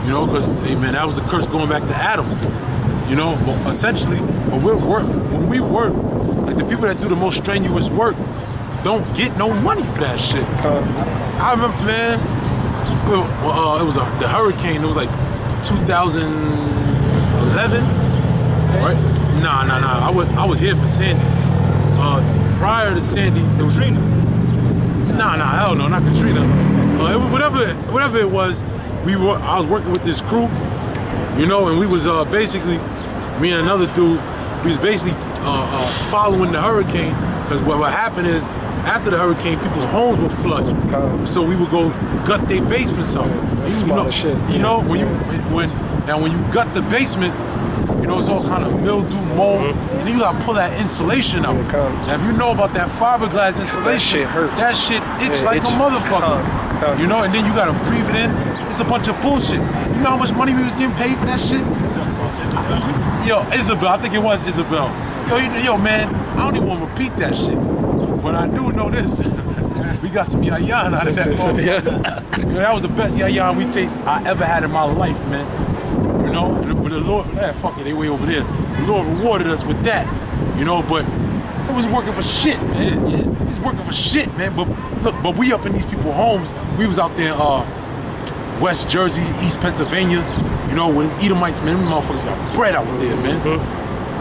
You know, because, hey, man, that was the curse going back to Adam. You know, but essentially, when we work, like the people that do the most strenuous work don't get no money for that shit. I remember, man, it was the hurricane. It was like 2011, right? Nah. I was here for Sandy. Prior to Sandy, it was Katrina. Nah, hell no, not Katrina. Whatever it was, I was working with this crew, you know, and we was basically, me and another dude, we was basically following the hurricane, because what happened is, after the hurricane, people's homes would flood. So we would go gut their basements out. You know, when you gut the basement, you know, it's all kind of mildew, mold, and then you gotta pull that insulation out. Now, if you know about that fiberglass insulation, that shit itch like a motherfucker. You know, and then you gotta breathe it in. It's a bunch of bullshit. You know how much money we was getting paid for that shit? Yo, Isabel, I think it was Isabel. Yo, man, I don't even want to repeat that shit. But I do know this. We got some yayan out of that moment. That was the best yayan I ever had in my life, man. You know, but the Lord, fuck it, they way over there. The Lord rewarded us with that, you know, but it was working for shit, man. It was working for shit, man. But look, we up in these people's homes. We was out there West Jersey, East Pennsylvania, you know, when Edomites, man, them motherfuckers got bread out there, man.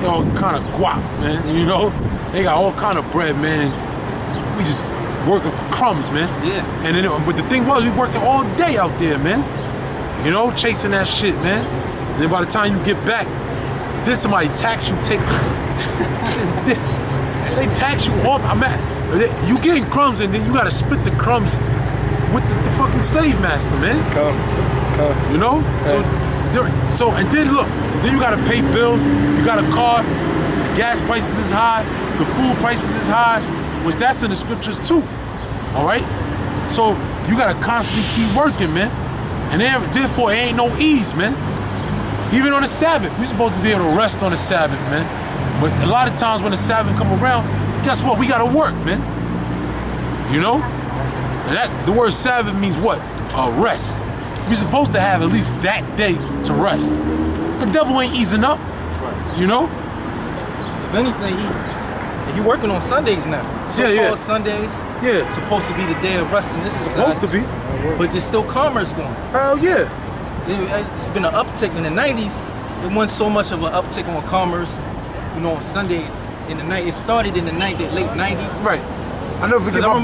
All kind of guap, man, you know? They got all kind of bread, man. We just working for crumbs, man. Yeah. And then, but the thing was, we working all day out there, man. You know, chasing that shit, man. And then by the time you get back, then somebody tax you, they tax you off. You getting crumbs, and then you gotta split the crumbs with the fucking slave master, man. You know? So and then look, then you gotta pay bills. You got a car, the gas prices is high, the food prices is high, which that's in the scriptures too. All right? So you gotta constantly keep working, man. And therefore, it ain't no ease, man. Even on the Sabbath, we're supposed to be able to rest on the Sabbath, man. But a lot of times when the Sabbath come around, guess what? We gotta work, man. You know? And the word Sabbath means what? Rest. We're supposed to have at least that day to rest. The devil ain't easing up, you know? If anything, you're working on Sundays now. So-called Sundays. Yeah. It's supposed to be the day of rest in this society. Supposed to be. But there's still commerce going. Hell yeah. It's been an uptick in the 90s. It wasn't so much of an uptick on commerce, you know, on Sundays in the night. It started in the late 90s. Right. I never forget my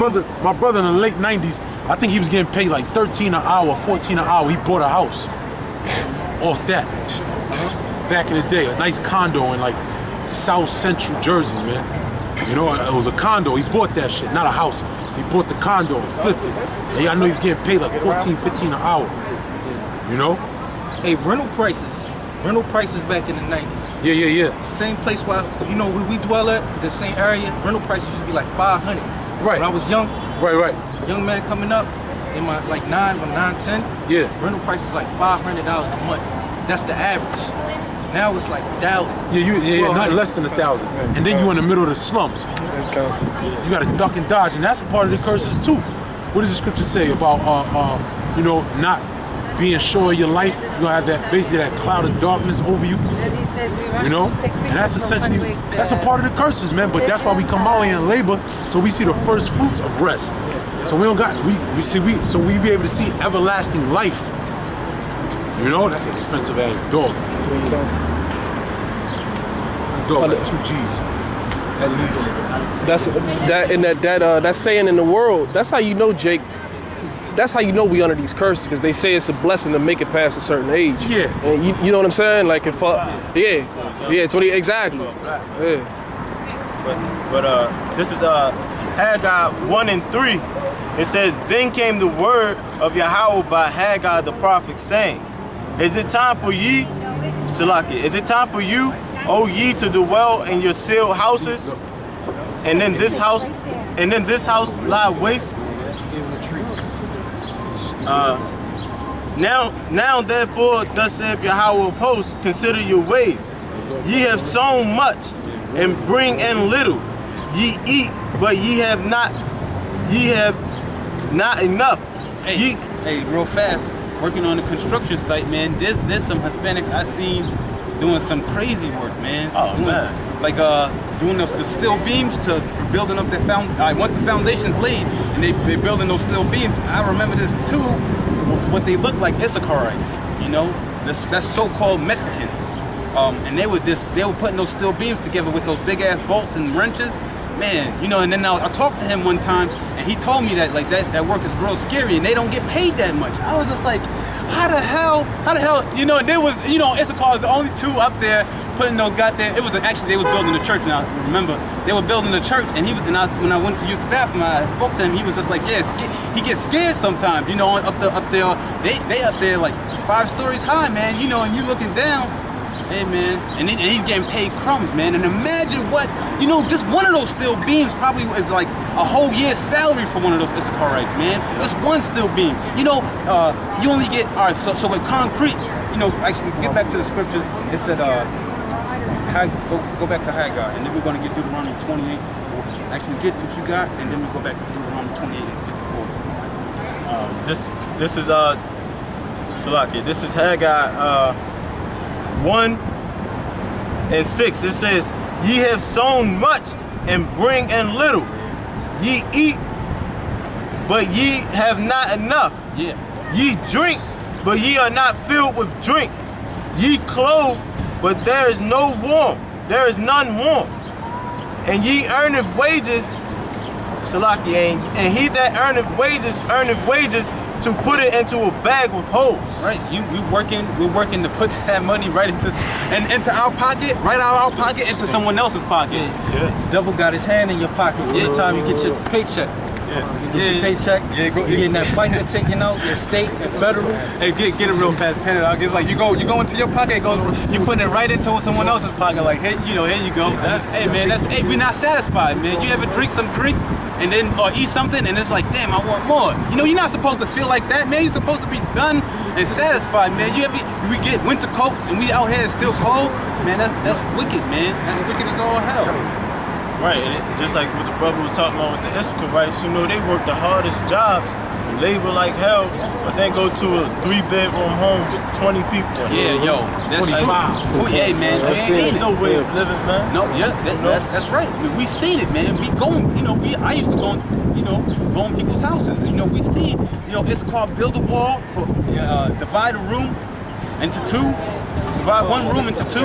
brother in the late 90s, I think he was getting paid like 13 an hour, 14 an hour. He bought a house off that. Back in the day, a nice condo in like South Central Jersey, man. You know, it was a condo. He bought that shit, not a house. He bought the condo and flipped it. And I know he was getting paid like 14, 15 an hour. You know? Hey, rental prices back in the 90s. Yeah. Same place where, you know, we dwell at, the same area, rental prices used to be like 500. Right. When I was young. Right. Young man coming up, in my like 9, 10. Yeah. Rental prices like $500 a month. That's the average. Now it's like 1,000. Yeah, not less than 1,000. And then you in the middle of the slums. You gotta duck and dodge, and that's a part of the curses too. What does the scripture say about you know, not being sure of your life? You're gonna have that basically that cloud of darkness over you. You know? And that's essentially that's a part of the curses, man. But that's why we come out here and labor, so we see the first fruits of rest. So we don't got we be able to see everlasting life. You know, that's an expensive ass dog. Dog like 2 G's. At least. That's saying in the world, that's how you know, Jake. That's how you know we under these curses, because they say it's a blessing to make it past a certain age. Yeah. And you know what I'm saying? Like if 20 exactly. Yeah. But this is Haggai 1:3. It says, "Then came the word of Yahweh by Haggai the prophet, saying, Is it time for ye, Salaki, is it time for you, O ye, to dwell in your sealed houses? And then this house lie waste? Now therefore, thus saith Yahweh of hosts, consider your ways. Ye have sown much, and bring in little. Ye eat, but ye have not enough. Hey, real fast. working on a construction site, man. There's some Hispanics I seen doing some crazy work, man. Oh, doing, man. Like doing the steel beams to building up their once the foundation's laid and they're building those steel beams. I remember this too, with what they look like, Issacharites, you know, that's so-called Mexicans. And they were putting those steel beams together with those big ass bolts and wrenches, man. You know, and then I talked to him one time, and he told me that like that work is real scary, and they don't get paid that much. I was just like, how the hell, you know? And there was, you know, Issachar is the only two up there putting those goddamn. It was actually they was building a church. Now remember, they were building a church, and when I went to use the bathroom, I spoke to him. He was just like, yeah, he gets scared sometimes, you know. Up there, they up there like 5 stories high, man. You know, and you looking down. Hey man, and he's getting paid crumbs, man. And imagine what, you know, just one of those steel beams probably is like a whole year's salary for one of those Issacharites, man. Just one steel beam. You know, you only get, all right, so with concrete, you know, actually get back to the scriptures. It said, go back to Haggai, and then we're going to get Deuteronomy 28. Actually get what you got, and then we go back to Deuteronomy 28 and 54. This is Salaki. This is Haggai 1 and 6. It says, ye have sown much and bring in little. Ye eat, but ye have not enough. Yeah. Ye drink, but ye are not filled with drink. Ye clothe, but there is no warm. There is none warm. And ye earneth wages, Salaki, and he that earneth wages to put it into a bag with holes. Right, we're working to put that money right into our pocket, right out of our pocket into someone else's pocket. Yeah. Devil got his hand in your pocket every time you get your paycheck. You get your paycheck. Yeah, go. You getting that FICA taken out, your state and federal. Hey, get it real fast, pen it out. It's like you go into your pocket, it goes, you putting it right into someone else's pocket. Like, hey, you know, here you go. Hey, man, we're not satisfied, man. You ever drink some drink and then or eat something and it's like, damn, I want more. You know, you're not supposed to feel like that, man. You're supposed to be done and satisfied, man. We get winter coats and we out here still cold, man. That's wicked, man. That's wicked as all hell. Right, and just like what the brother was talking about with the Issacharites, you know, they work the hardest jobs, labor like hell, but then go to a 3-bedroom home with 20 people. Yeah, yo, that's 25. Hey, man, There's no way of living, man. No, yeah, that's right. I mean, we seen it, man. We going, you know, I used to go, go in people's houses. You know, we see, you know, it's called build a wall for divide a room into 2. Divide one room into 2,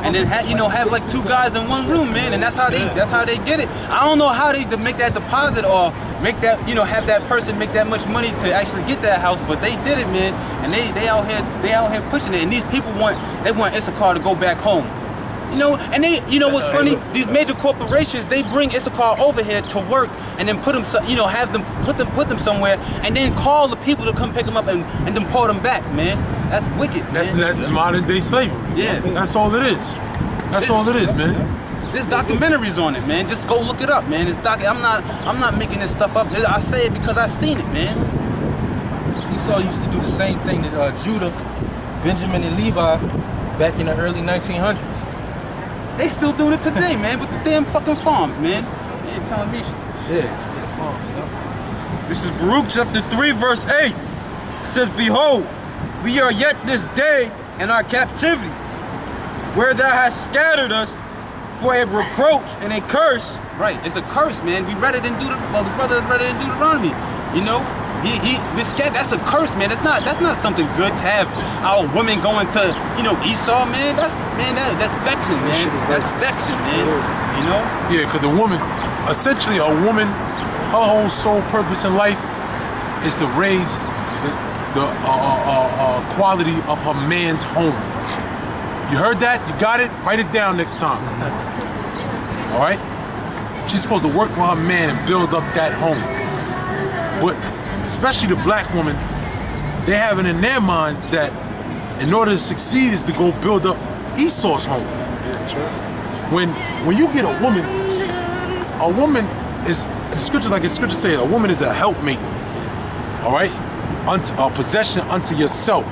and then have like 2 guys in one room, man, and that's how they get it. I don't know how they make that deposit or make that, have that person make that much money to actually get that house, but they did it, man, and they out here pushing it. And these people want Issachar to go back home. You know, and what's funny? These major corporations, they bring Issachar over here to work, and then put them, have them put them somewhere, and then call the people to come pick them up and deport them back, man. That's wicked. That's modern day slavery. Yeah, that's all it is. That's all it is, man. There's documentaries on it, man. Just go look it up, man. I'm not making this stuff up. I say it because I seen it, man. Esau used to do the same thing that Judah, Benjamin, and Levi back in the early 1900s. They still doing it today, man, with the damn fucking farms, man. They ain't telling me shit. Yeah, farms, yeah. This is Baruch chapter 3, verse 8. It says, behold, we are yet this day in our captivity, where thou hast scattered us for a reproach and a curse. Right, it's a curse, man. We read it in the brother read it in Deuteronomy. You know, that's a curse, man. That's not something good to have our women going to, Esau, man. That's vexing, man. That's vexing, man. You know? Yeah, because essentially a woman, her whole sole purpose in life is to raise the quality of her man's home. You heard that? You got it? Write it down next time. All right? She's supposed to work for her man and build up that home. But especially the black woman, they have it in their minds that in order to succeed is to go build up Esau's home. When you get a woman is, the scripture say, a woman is a helpmate, all right? A possession unto yourself.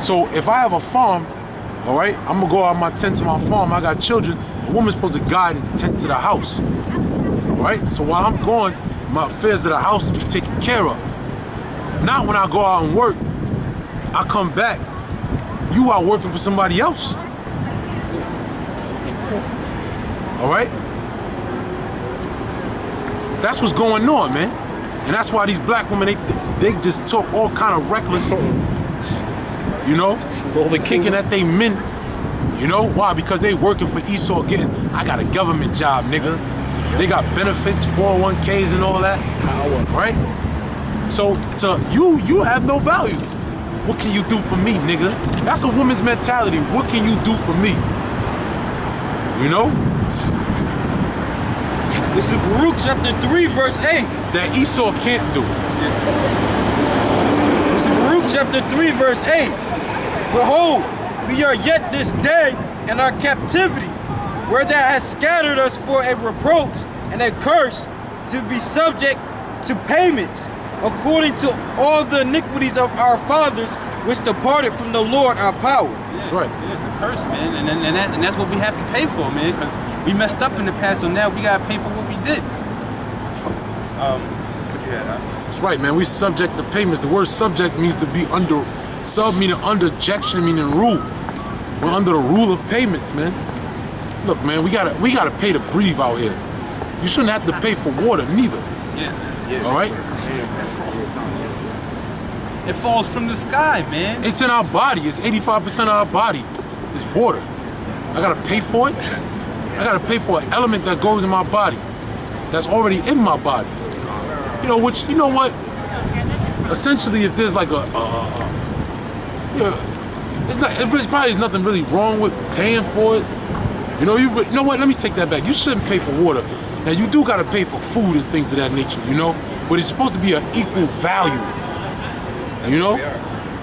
So if I have a farm, all right, I'm gonna go out my tent to my farm, I got children, the woman's supposed to guide and tend to the house, all right? So while I'm gone, my affairs of the house will be taken care of. Not when I go out and work, I come back, you out working for somebody else. All right? That's what's going on, man. And that's why these black women, they just talk all kind of reckless, you know? Just thinking that they men, you know? Why? Because they working for Esau getting, I got a government job, nigga. They got benefits, 401ks and all that, right? So you have no value. What can you do for me, nigga? That's a woman's mentality. What can you do for me? You know? This is Baruch chapter 3, verse 8. That Esau can't do. This is Baruch chapter 3, verse 8. Behold, we are yet this day in our captivity, where thou hast scattered us for a reproach and a curse, to be subject to payments, according to all the iniquities of our fathers, which departed from the Lord our power. Yes, Right. It's a curse, man, and that's what we have to pay for, man, because we messed up in the past, so now we gotta pay for what we did. What you had, huh? That's right, man. We subject to payments. The word subject means to be under, sub meaning under, jection meaning rule. We're under the rule of payments, man. Look, man, we gotta pay to breathe out here. You shouldn't have to pay for water, neither. Yeah. All right? It falls from the sky, man. It's in our body. It's 85% of our body. It's water. I gotta pay for it. I gotta pay for an element that goes in my body, that's already in my body. You know, which, you know what? Essentially, if there's like it's probably is nothing really wrong with paying for it. You know what? Let me take that back. You shouldn't pay for water. Now you do gotta pay for food and things of that nature, you know. But it's supposed to be an equal value. You know,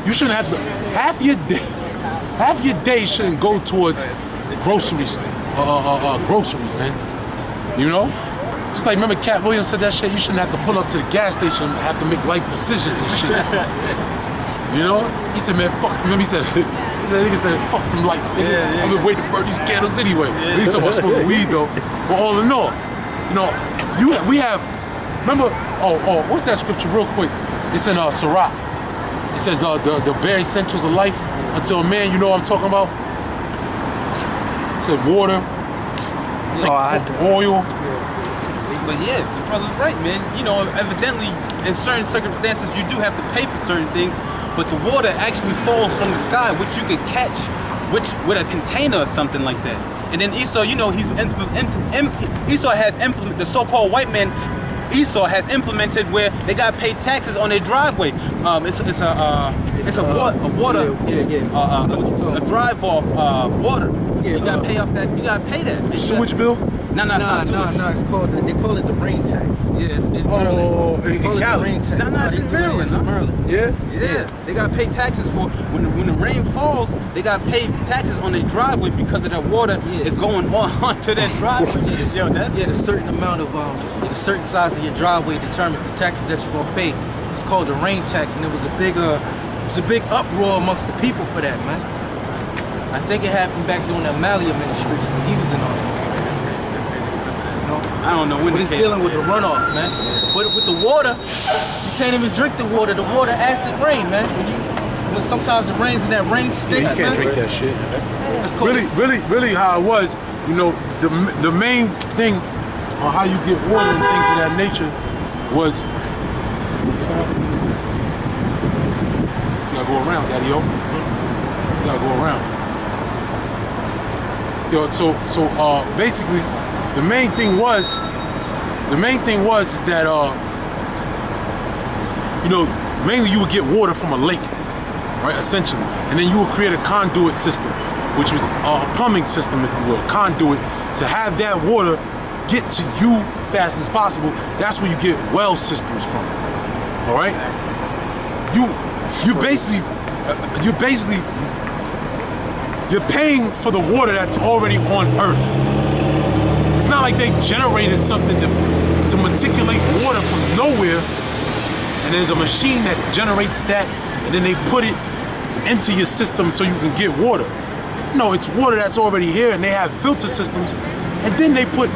you shouldn't have to. Half your day shouldn't go towards groceries. Groceries, man. You know, just like remember Cat Williams said that shit. You shouldn't have to pull up to the gas station and have to make life decisions and shit. You know, he said, man, fuck. Remember he said, nigga said, fuck them lights. Nigga. I've been waiting to burn these candles anyway. He said about smoking weed though. But all in all, you know, we have. Remember, what's that scripture real quick? It's in Sirach. It says the bare essentials of life until a man, you know what I'm talking about? It says water, oil. But yeah, the brother's right, man. You know, evidently, in certain circumstances, you do have to pay for certain things, but the water actually falls from the sky, which you could catch, with a container or something like that. And then Esau, you know, Esau has implemented, the so-called white man, Esau has implemented where they got to pay taxes on their driveway. It's a drive off water. You gotta pay off that. You gotta pay that. Sewage bill? No. It's called. They call it the rain tax. Yeah, it's in Cali. Rain tax. No, it's in Maryland. It's in Maryland. Yeah. They gotta pay taxes for when the rain falls. They gotta pay taxes on their driveway because of that water is going onto that driveway. The certain amount of the certain size of your driveway determines the taxes that you're gonna pay. It's called the rain tax, and it was a big uproar amongst the people for that, man. I think it happened back during the Amalia administration when he was in office. You know, I don't know when he's dealing with the runoff, man. But with the water, you can't even drink the water. The water acid rain, man. When sometimes it rains and that rain stinks, You can't drink that shit. Really, how it was. You know, the main thing on how you get water and things of that nature was. You gotta go around, Daddy-o. You gotta go around. Yo, so basically, the main thing was that you know, mainly you would get water from a lake, right? Essentially, and then you would create a conduit system, which was a plumbing system, if you will, conduit to have that water get to you fast as possible. That's where you get well systems from. All right, you're paying for the water that's already on Earth. It's not like they generated something to manipulate water from nowhere, and there's a machine that generates that, and then they put it into your system so you can get water. No, it's water that's already here, and they have filter systems, and then they put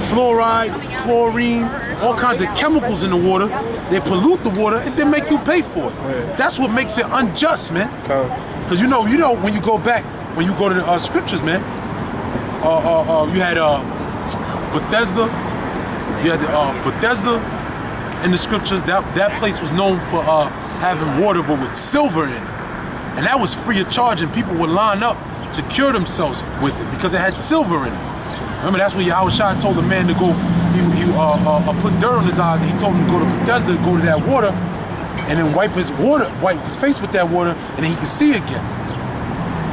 fluoride, chlorine, all kinds of chemicals in the water. They pollute the water and then make you pay for it. That's what makes it unjust, man. Because you know, when you go back, when you go to the scriptures, man, you had Bethesda. You had Bethesda in the scriptures. That place was known for having water, but with silver in it, and that was free of charge, and people would line up to cure themselves with it because it had silver in it. Remember, that's when Yahushua told the man to go. He put dirt on his eyes, and he told him to go to Bethesda, to go to that water, and then wipe his face with that water, and then he could see again.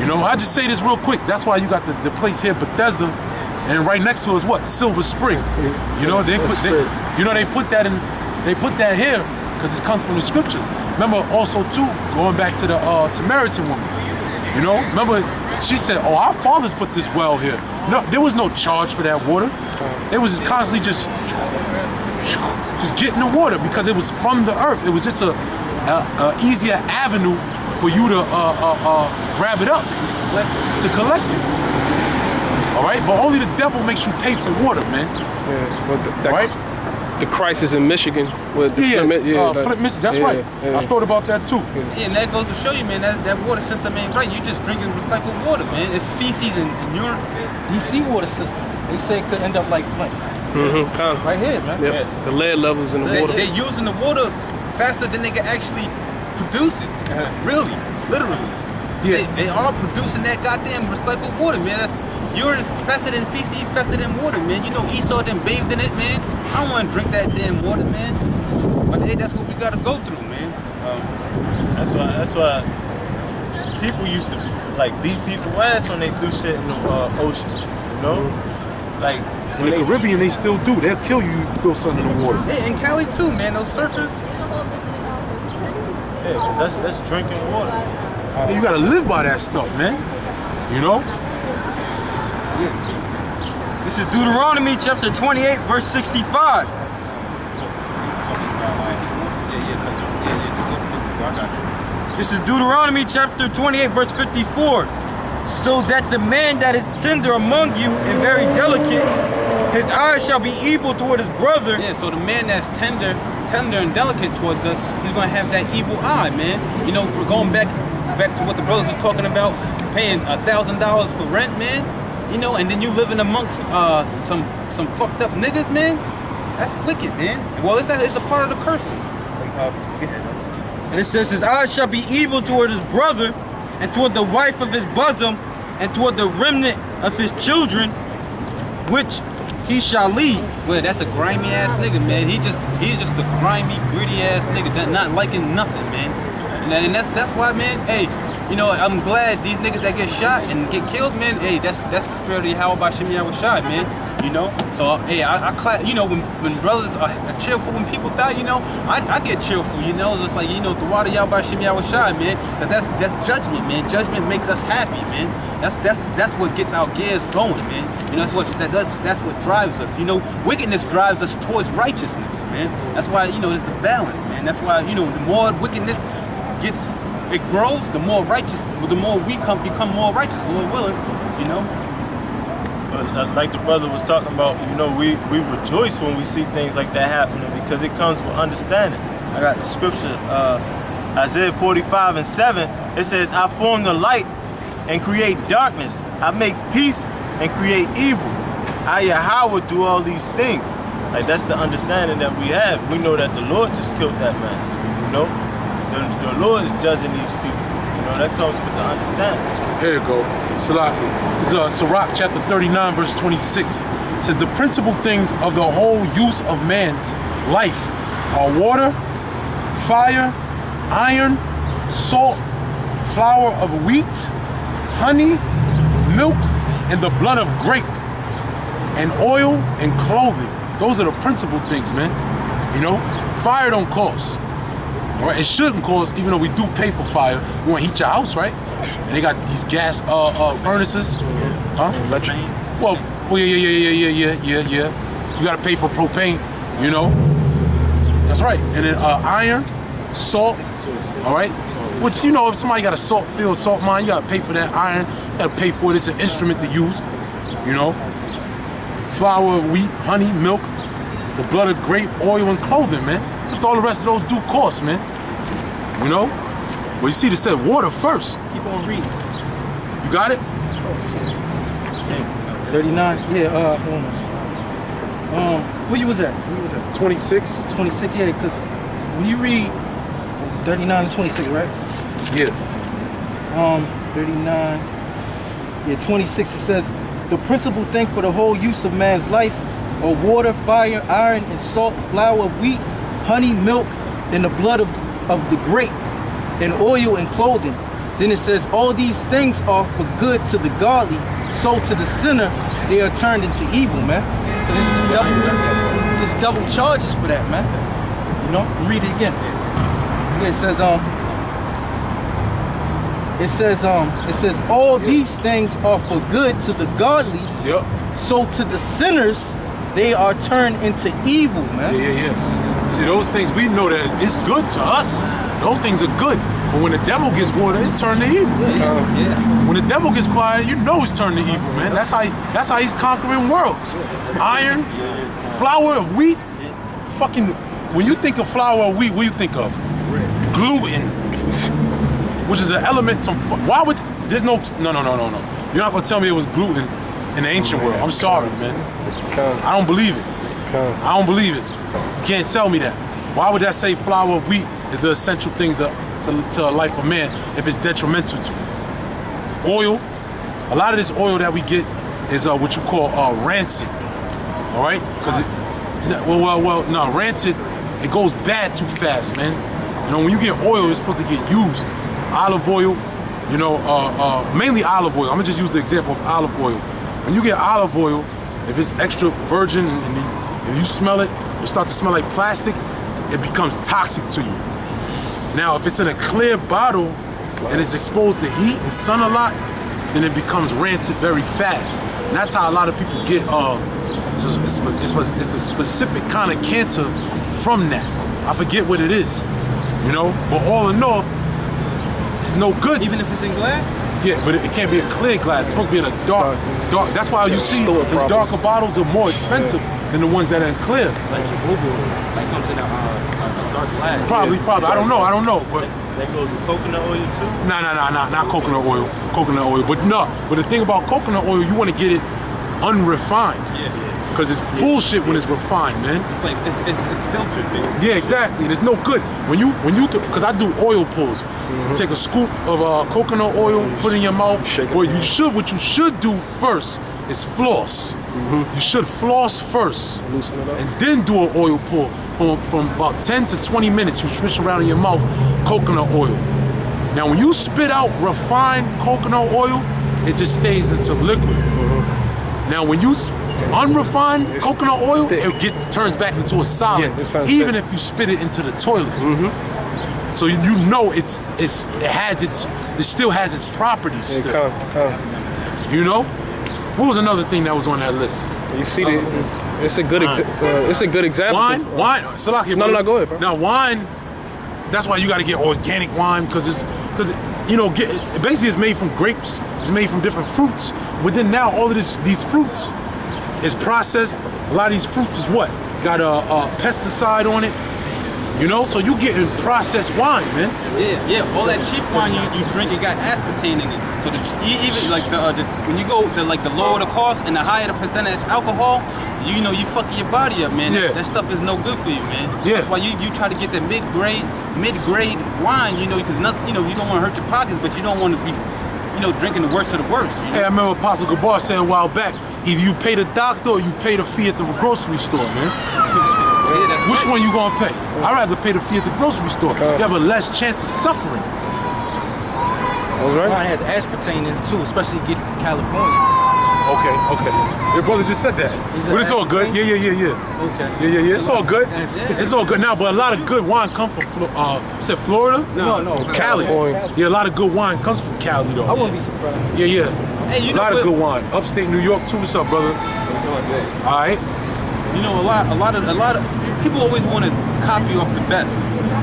You know, I just say this real quick. That's why you got the place here, Bethesda, and right next to it is what? Silver Spring. You know, they put that in. They put that here because it comes from the scriptures. Remember, also too, going back to the Samaritan woman. You know, remember she said, "Oh, our fathers put this well here." No, there was no charge for that water. It was just constantly just getting the water because it was from the earth. It was just a easier avenue for you to grab it up, to collect it. All right, but only the devil makes you pay for water, man. Yeah, all right. The crisis in Michigan with the Flint, Michigan. That's right. Yeah. I thought about that too. Yeah, and that goes to show you, man, that water system ain't right. You just drinking recycled water, man. It's feces and urine. DC water system. They say it could end up like Flint. Right here, man. Yep. Yeah. The lead levels in the water. They're using the water faster than they can actually produce it. Really, literally. Yeah. They are producing that goddamn recycled water, man. That's urine faster than feces, faster than water, man. You know, Esau done bathed in it, man. I don't want to drink that damn water, man. But hey, that's what we gotta go through, man. That's why people used to like beat people's ass when they threw shit in the ocean. You know, like in the Caribbean, they still do. They'll kill you if you throw something in the water. Yeah, in Cali too, man. Those surfers. Yeah, 'cause that's drinking water. You gotta live by that stuff, man. You know. Yeah. This is Deuteronomy chapter 28, verse 65. This is Deuteronomy chapter 28, verse 54. So that the man that is tender among you and very delicate, his eyes shall be evil toward his brother. Yeah, so the man that's tender and delicate towards us, he's gonna have that evil eye, man. You know, we're going back to what the brothers was talking about, paying $1,000 for rent, man. You know, and then you living amongst some fucked up niggas, man. That's wicked, man. Well, it's a part of the curses. Go ahead. And it says, his eyes shall be evil toward his brother, and toward the wife of his bosom, and toward the remnant of his children, which he shall leave. Well, that's a grimy ass nigga, man. He's just a grimy, gritty ass nigga, not liking nothing, man. And that's why, man. Hey. You know, I'm glad these niggas that get shot and get killed, man. Hey, that's the spirit of Yahweh by Shemi was shot, man. You know, so hey, I you know, when brothers are cheerful when people die, you know, I get cheerful. You know, it's like, you know, the water Yahweh by Shemi was shot, man. Cause that's judgment, man. Judgment makes us happy, man. That's what gets our gears going, man. You know, that's what drives us. You know, wickedness drives us towards righteousness, man. That's why, you know, there's a balance, man. That's why, you know, the more wickedness it grows, the more righteous, the more we become more righteous, Lord willing, you know. But like the brother was talking about, you know, we rejoice when we see things like that happening because it comes with understanding. I got the scripture, Isaiah 45:7. It says, "I form the light and create darkness. I make peace and create evil. I, Yahweh, do all these things." Like, that's the understanding that we have. We know that the Lord just killed that man, you know. The Lord is judging these people. You know, that comes with the understanding. Here you go. Salaki. This is Sirach chapter 39, verse 26. It says, the principal things of the whole use of man's life are water, fire, iron, salt, flour of wheat, honey, milk, and the blood of grape, and oil and clothing. Those are the principal things, man. You know, fire don't cost. All right, it shouldn't cost, even though we do pay for fire. You want to heat your house, right? And they got these gas furnaces. Huh? Electric. Well, yeah. You got to pay for propane, you know? That's right. And then iron, salt, all right? Which, you know, if somebody got a salt field, salt mine, you got to pay for that iron. You got to pay for it. It's an instrument to use, you know? Flour, wheat, honey, milk. the blood of grape, oil, and clothing, man. What all the rest of those do cost, man. You know? Well, you see, they said water first. Keep on reading. You got it? 39. Yeah. Where you was at? 26. 26. Yeah, because when you read 39 and 26, right? Yeah. 39. Yeah, 26. It says, the principal thing for the whole use of man's life are water, fire, iron, and salt, flour, wheat, honey, milk, and the blood of the grape, and oil and clothing. Then it says, all these things are for good to the godly, so to the sinner they are turned into evil, man. So there's double charges for that, man. You know, read it again. Yeah, it says all these things are for good to the godly, so to the sinners they are turned into evil, man. Yeah. See, those things, we know that it's good to us. Those things are good. But when the devil gets water, it's turned to evil. When the devil gets fire, you know it's turned to evil, man. That's how he's conquering worlds. Iron, flour of wheat, fucking. When you think of flour of wheat, what do you think of? Gluten, which is an element. Why would there's no? You're not gonna tell me it was gluten in the ancient world. I'm sorry, man. I don't believe it. I don't believe it. You can't sell me that. Why would that say flour of wheat is the essential things to a life of man if it's detrimental to it? Oil, a lot of this oil that we get is what you call rancid, all right? Because rancid, it goes bad too fast, man. You know, when you get oil, it's supposed to get used. Olive oil, you know, mainly olive oil. I'm gonna just use the example of olive oil. When you get olive oil, if it's extra virgin and if you smell it, it starts to smell like plastic, it becomes toxic to you. Now, if it's in a clear bottle and it's exposed to heat and sun a lot, then it becomes rancid very fast. And that's how a lot of people get, it's a specific kind of cancer from that. I forget what it is, you know? But all in all, it's no good. Even if it's in glass? Yeah, but it can't be a clear glass. It's supposed to be in a dark. That's why you see the darker bottles are more expensive than the ones that are in clear. Like your boo-boo, like comes in a dark glass. Probably. I don't know. But that goes with coconut oil too? Not coconut oil. Coconut oil. But the thing about coconut oil, you want to get it unrefined. Yeah. Because it's bullshit when it's refined, man. It's like it's filtered, basically. Yeah, exactly. And it's no good when you because I do oil pulls. You take a scoop of coconut oil, put it in your mouth. What you should do first is floss. You should floss first, loosen it up, and then do an oil pull from about 10 to 20 minutes. You swish around in your mouth coconut oil. Now, when you spit out refined coconut oil, it just stays into liquid. Now, when you unrefined coconut oil, it turns back into a solid, even if you spit it into the toilet. So you know it still has its properties still. You know? What was another thing that was on that list? You see, it's a good example. Wine. So like, no, go ahead, bro. Now wine, that's why you got to get organic wine because basically it's made from grapes. It's made from different fruits. But then now all of these fruits is processed. A lot of these fruits is what? Got a pesticide on it. You know, so you getting processed wine, man. Yeah. All that cheap wine you drink, it got aspartame in it. So even like when you go the lower the cost and the higher the percentage alcohol, you fucking your body up, man. Yeah. That stuff is no good for you, man. Yeah. That's why you try to get that mid-grade wine, because nothing, you don't want to hurt your pockets, but you don't want to be, drinking the worst of the worst. Hey, I remember Apostle Gabar said a while back, either you pay the doctor or you pay the fee at the grocery store, man. Which one you gonna pay? I'd rather pay the fee at the grocery store. You have a less chance of suffering. That's right. Wine has aspartame in it too, especially get it from California. Okay. Your brother just said that. But it's all good. Yeah. Okay. Yeah. It's all good. It's all good now, but a lot of good wine comes from Florida? No. Cali. Yeah, a lot of good wine comes from Cali though. I wouldn't be surprised. Yeah. Hey, a lot of good wine. Upstate New York too. What's up, brother? All right. A lot of people always want to copy off the best.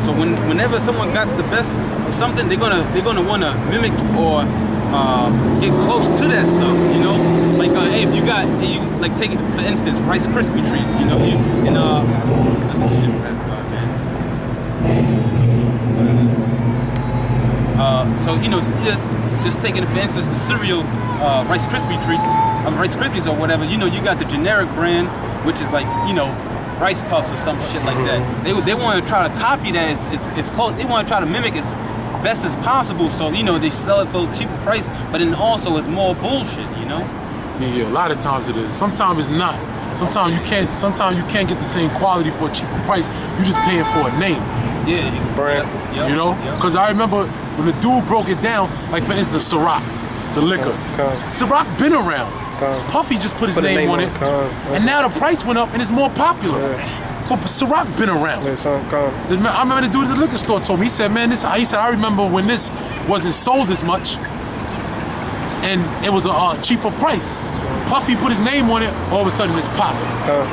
So whenever someone got the best of something, they're gonna want to mimic or get close to that stuff, you know? Like, hey, if you got, like, take it, for instance, Rice Krispie treats, you know? Shit, that's God, man. So, you know, just taking it, for instance, the cereal, Rice Krispie treats, Rice Krispies or whatever, you know, you got the generic brand, which is like, you know, Rice Puffs or some shit like that. They want to try to copy that as close. They want to try to mimic as best as possible. So, you know, they sell it for a cheaper price, but then also it's more bullshit, you know? Yeah, a lot of times it is. Sometimes it's not. Sometimes you can't get the same quality for a cheaper price. You just paying for a name. Yeah, you can Brand. You know? Because I remember when the dude broke it down, like for instance, Ciroc, the liquor. Ciroc been around. Puffy just put his name on it, and now the price went up and it's more popular. But Ciroc been around. I remember the dude at the liquor store told me, he said, man, he said, I remember when this wasn't sold as much and it was a cheaper price. Puffy put his name on it, all of a sudden it's popular.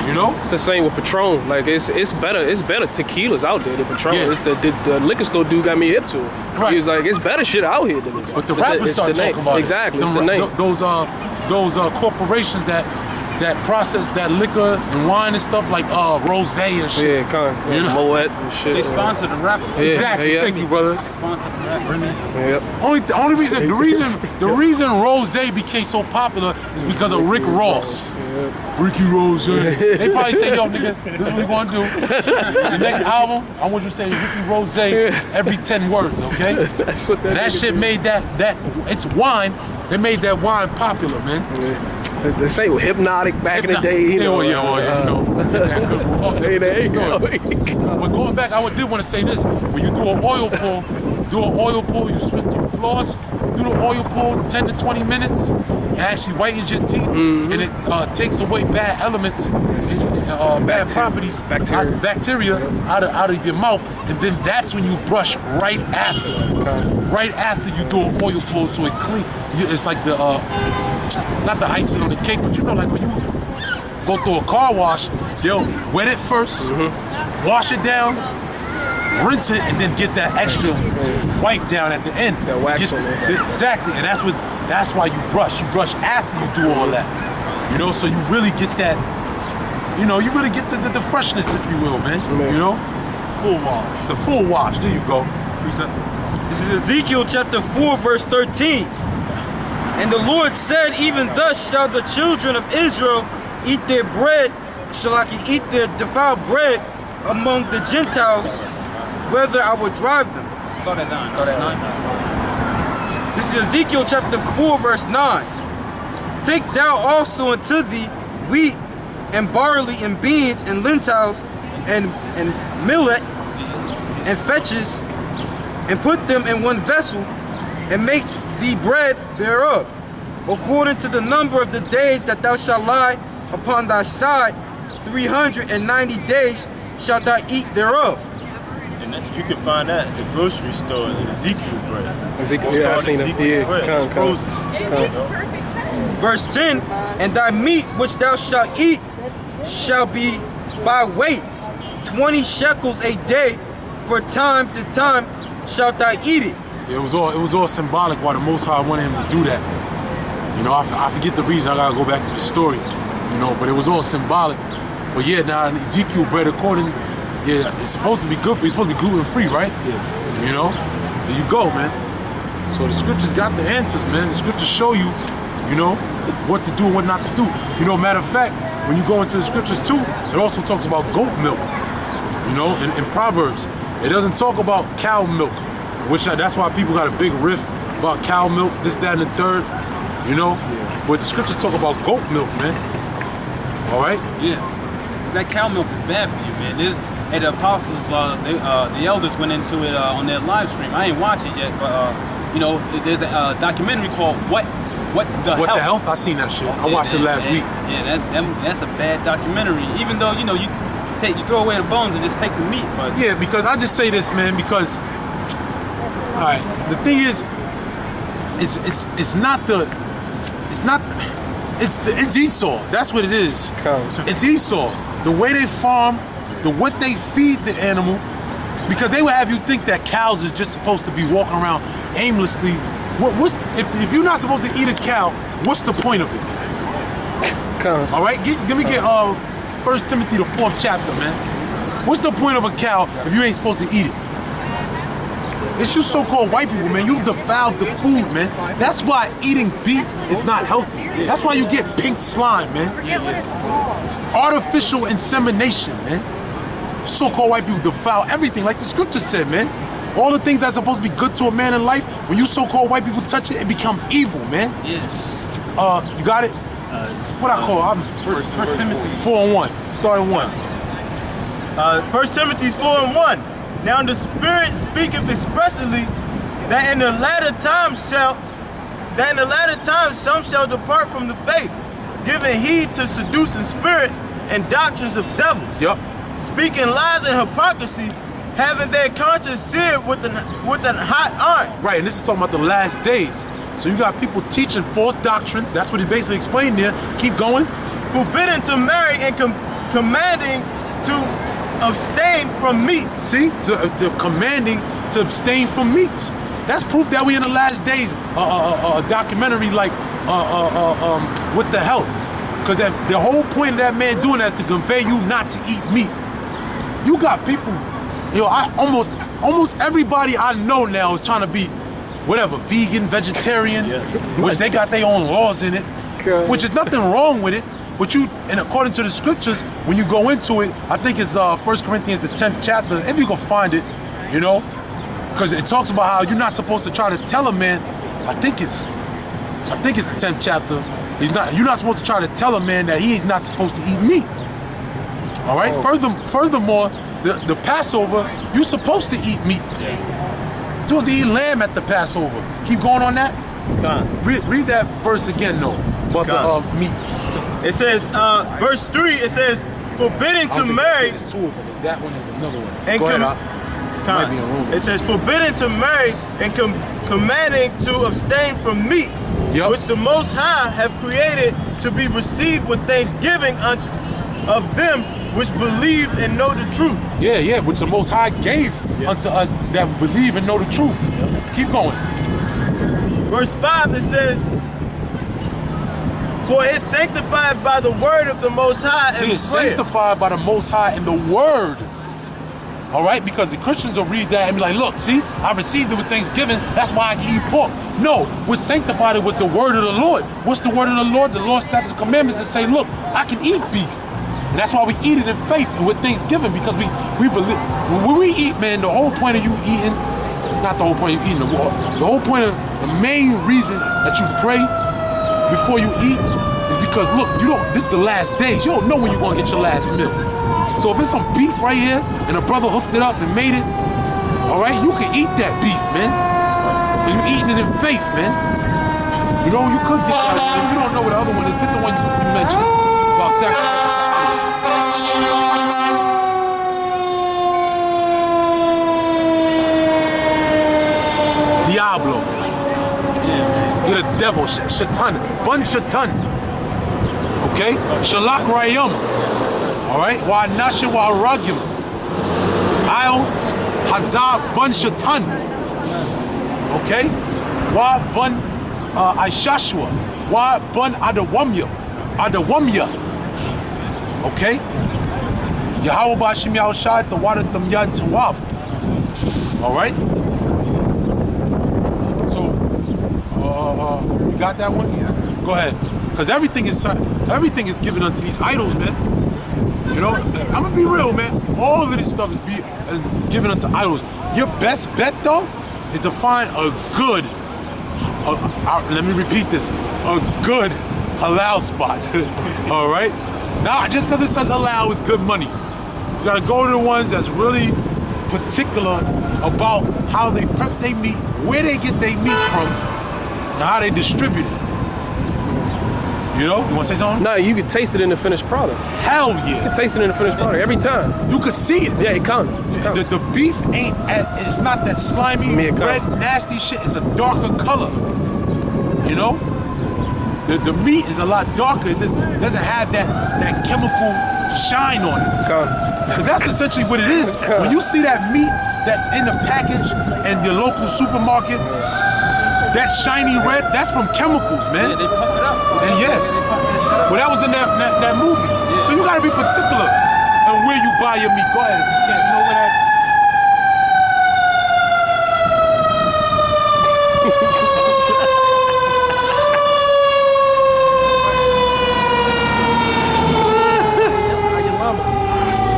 You know? It's the same with Patron. Like it's better tequilas out there than Patron. Yeah. It's the liquor store dude got me hip to it. Right. He was like, it's better shit out here than this. But the rappers start talking about it. Exactly. It's the name. Those corporations that process that liquor and wine and stuff like rose and shit. Yeah, you know? Moet and shit. They sponsor the rappers. Yeah. Exactly. Yeah. Thank you, brother. They sponsor the rappers. Yep. The reason Rose became so popular is because of Rick Ross. Ricky Rose. They probably say, yo, nigga, this is what we gonna do. The next album, I want you to say Ricky Rose every 10 words, okay? That's what that shit made that it's wine. They made that wine popular, man. They say Hypnotic back in the day. You know. But going back, I did want to say this: when you do an oil pull, you floss, do the oil pull 10 to 20 minutes. It actually whitens your teeth, and it takes away bad elements, bad properties, bacteria out of your mouth, and then that's when you brush right after. Right after you do an oil pull, so it clean. It's like the not the icing on the cake, but you know, like when you go through a car wash, they'll wet it first, wash it down, rinse it, and then get that extra wipe down at the end. That wax on it. Exactly, and that's why you brush. You brush after you do all that. You know, so you really get that. You know, you really get the freshness, if you will, man. You know, Full wash. the full wash. There you go. This is Ezekiel chapter 4, verse 13. And the Lord said, even thus shall the children of Israel eat their bread, eat their defiled bread among the Gentiles, whether I would drive them. Start at 9. This is Ezekiel chapter 4, verse 9. Take thou also unto thee wheat and barley and beans and lentils and millet and fetches, and put them in one vessel, and make thee bread thereof, according to the number of the days that thou shalt lie upon thy side. 390 days shalt thou eat thereof. And you can find that at the grocery store, Ezekiel bread. Ezekiel, yeah, I seen it. Ezekiel bread. It's frozen. Verse 10, and thy meat which thou shalt eat shall be by weight, 20 shekels a day, for time to time shalt thou eat it. It was all symbolic why the Most High wanted him to do that. You know, I forget the reason. I gotta go back to the story. You know, but it was all symbolic. But yeah, now Ezekiel bread, it's supposed to be good for you. It's supposed to be gluten-free, right? Yeah. You know, there you go, man. So the scriptures got the answers, man. The scriptures show you, you know, what to do and what not to do. You know, matter of fact, when you go into the scriptures too, it also talks about goat milk. You know, in Proverbs, it doesn't talk about cow milk, that's why people got a big riff about cow milk, this, that, and the third. You know, but the scriptures talk about goat milk, man. All right? Yeah. Because that cow milk is bad for you, man. And the apostles, the elders went into it on their live stream. I ain't watched it yet, but you know, there's a documentary called What the Health? I seen that shit. I watched it last week. Yeah, that's a bad documentary. Even though, you know, you throw away the bones and just take the meat, but yeah, because I just say this, man, because all right, the thing is, it's Esau. That's what it is. It's Esau. The way they farm, what they feed the animal, because they would have you think that cows is just supposed to be walking around aimlessly if you're not supposed to eat a cow, what's the point of it? Con. All right, get 1 Timothy the 4th chapter, man. What's the point of a cow if you ain't supposed to eat it? It's you so-called white people, man. You defiled the food, man. That's why eating beef is not healthy. That's why you get pink slime, man. Artificial insemination, man. So-called white people defile everything, like the scripture said, man. All the things that's supposed to be good to a man in life, when you so-called white people touch it, it become evil, man. Yes. You got it? What I call? First Timothy 4:1. Start at 1. 1 Timothy 4:1. Now the Spirit speaketh expressly that in the latter times some shall depart from the faith, giving heed to seducing spirits and doctrines of devils, Yup. speaking lies and hypocrisy, having their conscience seared with an hot iron. Right, and this is talking about the last days. So you got people teaching false doctrines. That's what he basically explained there. Keep going. Forbidden to marry and commanding to abstain from meats. See, to commanding to abstain from meats. That's proof that we in the last days. A documentary like with the health, because the whole point of that man doing that is to convey you not to eat meat. You got people, almost everybody I know now is trying to be whatever, vegan, vegetarian, which they got their own laws in it, which is nothing wrong with it. But and according to the scriptures, when you go into it, I think it's 1 Corinthians the 10th chapter, if you can find it, because it talks about how you're not supposed to try to tell a man. I think it's the 10th chapter. You're not supposed to try to tell a man that he's not supposed to eat meat. All right. Furthermore, the Passover, you're supposed to eat meat. You're supposed to eat lamb at the Passover. Keep going on that. Read that verse again, though, about the meat. It says, verse 3, it says, forbidden to marry. It's two of them. It's that one is another one. And Go ahead, might be in a room. it says, forbidden to marry and commanding to abstain from meat, which the Most High have created to be received with thanksgiving of them which believe and know the truth. Yeah, which the Most High gave unto us that believe and know the truth. Keep going. Verse 5, it says, for it's sanctified by the word of the Most High and it's prayer. sanctified by the Most High in the word. All right, because the Christians will read that and be like, look, see, I received it with thanksgiving, that's why I can eat pork. No, what sanctified it was the word of the Lord. What's the word of the Lord? The Lord's statutes and commandments that say, look, I can eat beef. And that's why we eat it in faith and with thanksgiving, because we believe. When we eat, man, the whole point of you eating, not the whole point of you eating, the whole point of the main reason that you pray before you eat is because, look, this is the last days. You don't know when you're gonna get your last meal. So if it's some beef right here and a brother hooked it up and made it, all right, you can eat that beef, man. Because you're eating it in faith, man. You could get that. If you don't know what the other one is, get the one you mentioned about sacrificing. Diablo. You're the devil, Shaitan, Bun Shaitan. Okay? Shalak Rayam. Alright? Wa Nasha Wa Ragim. I'll Hazar Bun Shaitan. Okay? Wa Bun Aishashua. Wa Bun Adawamya. Okay? Yahweh Bashim Yahushai, the water them Yad Tawab. Alright? You got that one? Yeah. Go ahead. Because everything is given unto these idols, man. I'm gonna be real, man. All of this stuff is given unto idols. Your best bet, though, is to find a good, let me repeat this, a good halal spot. All right? Not just because it says halal is good money. You gotta go to the ones that's really particular about how they prep their meat, where they get their meat from, and how they distribute it. You want to say something? No, you can taste it in the finished product. Hell yeah. You can taste it in the finished product every time. You can see it. Yeah, it comes. The beef it's not that slimy, red, nasty shit. It's a darker color. The meat is a lot darker. It doesn't have that chemical shine on it. So that's essentially what it is. When you see that meat that's in the package in your local supermarket, that shiny red, that's from chemicals, man. Yeah, they puff it up. And yeah. They puff that shit up. Well, that was in that movie. Yeah. So you gotta be particular and where you buy your meat. Go ahead. You know where that.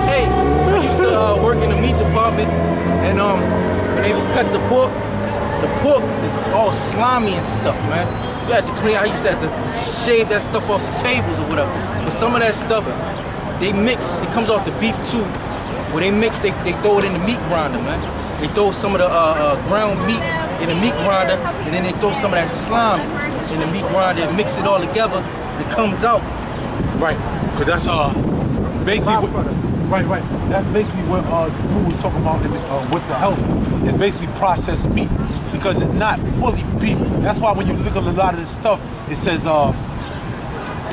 Hey, I used to work in the meat department, and when they would cut the pork is all slimy and stuff, man. You had to clean. I used to have to shave that stuff off the tables or whatever. But some of that stuff, they mix. It comes off the beef too. When they mix, they throw it in the meat grinder, man. They throw some of the ground meat in the meat grinder, and then they throw some of that slime in the meat grinder and mix it all together. It comes out. Right, because that's basically what, right. That's basically what you was talking about with the health. It's basically processed meat because it's not fully beef. That's why when you look at a lot of this stuff, it says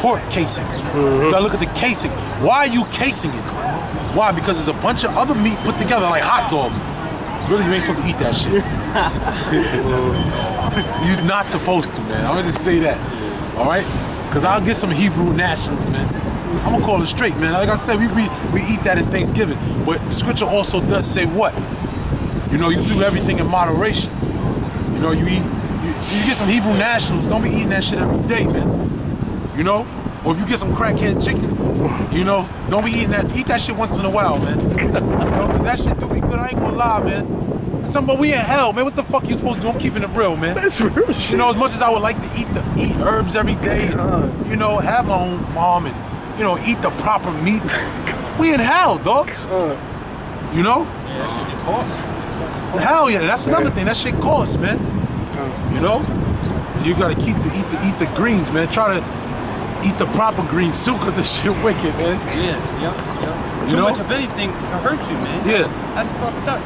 pork casing. You gotta look at the casing. Why are you casing it? Why? Because there's a bunch of other meat put together like hot dogs. Really, you ain't supposed to eat that shit. You're not supposed to, man. I'm gonna just say that. All right? Because I'll get some Hebrew nationals, man. I'm gonna call it straight, man. Like I said, we eat that in Thanksgiving. But the scripture also does say what? You know, you do everything in moderation. You know, you get some Hebrew nationals, don't be eating that shit every day, man. You know? Or if you get some crackhead chicken, you know, don't be eating that. Eat that shit once in a while, man. You know, 'cause that shit do me good. I ain't gonna lie, man. But we in hell, man. What the fuck you supposed to do? I'm keeping it real, man. That's real shit. You know, as much as I would like to eat herbs every day, you know, have my own farm and, you know, eat the proper meats. We in hell, dogs. You know? Yeah, that shit costs. Hell yeah, that's another thing. That shit costs, man. You know? You gotta eat the greens, man. Try to eat the proper greens too, cause this shit wicked, man. Yeah. You Too know? much of anything can hurt you, man. Yeah. That's fucked up.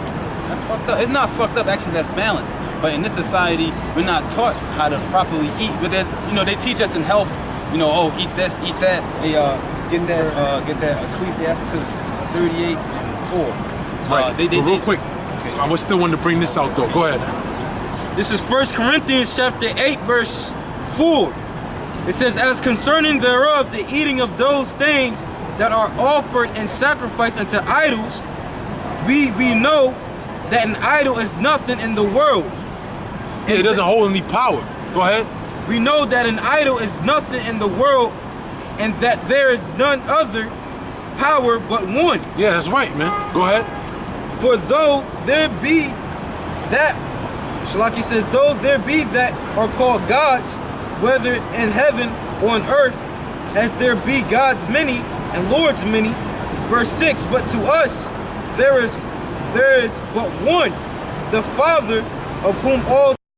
That's fucked up. It's not fucked up, actually, that's balanced. But in this society, we're not taught how to properly eat. But then, you know, they teach us in health, you know, oh, eat this, eat that. They get that Ecclesiastes 38:4. Right. They But real did. quick, Okay. I was still wanting to bring this out though. Go ahead. This is 1 Corinthians chapter 8, verse 4. It says, as concerning thereof, the eating of those things that are offered and sacrificed unto idols, we know that an idol is nothing in the world. Yeah, it doesn't hold any power. Go ahead. We know that an idol is nothing in the world, and that there is none other power but one. Yeah, that's right, man. Go ahead. For though there be that, Shalaki says, though there be that are called gods, whether in heaven or on earth, as there be gods many and lords many. Verse 6, but to us there is but one, the Father, of whom all